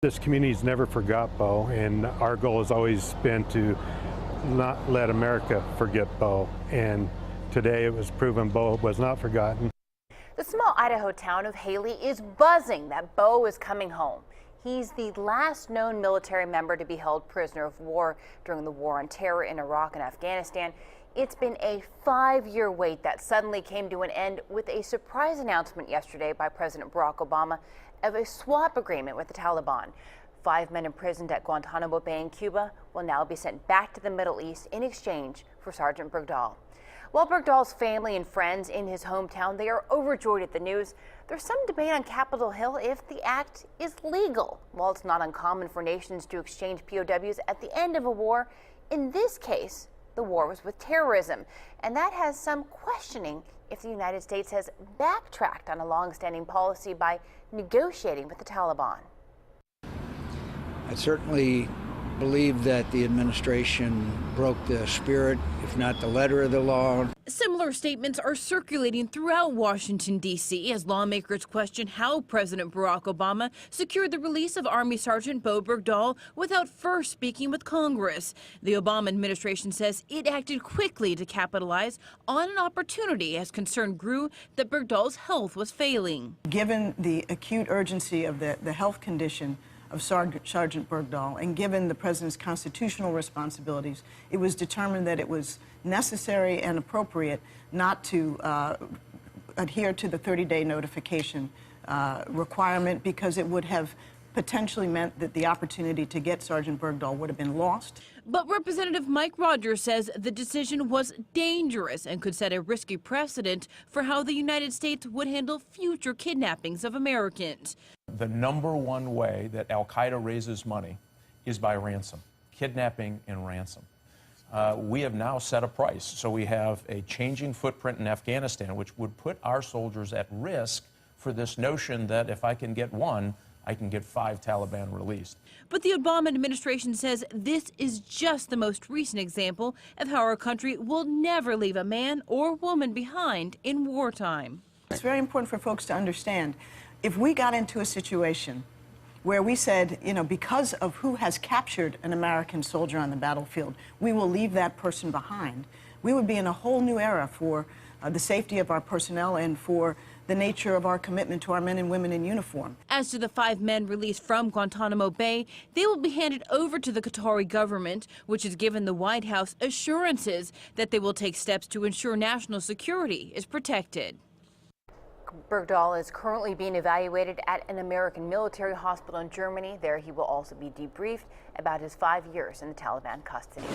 This community's never forgot Bo, and our goal has always been to not let America forget Bo. And today it was proven Bo was not forgotten. The small Idaho town of Haley is buzzing that Bo is coming home. He's the last known military member to be held prisoner of war during the war on terror in Iraq and Afghanistan. It's been a 5-year wait that suddenly came to an end with a surprise announcement yesterday by President Barack Obama of a swap agreement with the Taliban. 5 men imprisoned at Guantanamo Bay in Cuba will now be sent back to the Middle East in exchange for Sergeant Bergdahl. While Bergdahl's family and friends in his hometown, they are overjoyed at the news. There's some debate on Capitol Hill if the act is legal. While it's not uncommon for nations to exchange POWs at the end of a war, in this case, the war was with terrorism, and that has some questioning if the United States has backtracked on a long-standing policy by negotiating with the Taliban. I certainly believe that the administration broke the spirit, if not the letter of the law. Similar statements are circulating throughout Washington, D.C. as lawmakers question how President Barack Obama secured the release of Army Sergeant Bo Bergdahl without first speaking with Congress. The Obama administration says it acted quickly to capitalize on an opportunity as concern grew that Bergdahl's health was failing. Given the acute urgency of the health condition of Sergeant Bergdahl, and given the president's constitutional responsibilities, it was determined that it was necessary and appropriate not to adhere to the 30-day notification requirement, because it would have potentially meant that the opportunity to get Sergeant Bergdahl would have been lost. But Representative Mike Rogers says the decision was dangerous and could set a risky precedent for how the United States would handle future kidnappings of Americans. The #1 way that al-Qaeda raises money is by ransom, kidnapping and ransom. We have now set a price, so we have a changing footprint in Afghanistan, which would put our soldiers at risk for this notion that if I can get one, I can get 5 Taliban released. But the Obama administration says this is just the most recent example of how our country will never leave a man or woman behind in wartime. It's very important for folks to understand, if we got into a situation where we said, you know, because of who has captured an American soldier on the battlefield, we will leave that person behind, we would be in a whole new era for the safety of our personnel and for the nature of our commitment to our men and women in uniform. As to the 5 men released from Guantanamo Bay, they will be handed over to the Qatari government, which has given the White House assurances that they will take steps to ensure national security is protected. Bergdahl is currently being evaluated at an American military hospital in Germany. There he will also be debriefed about his 5 years in the Taliban custody.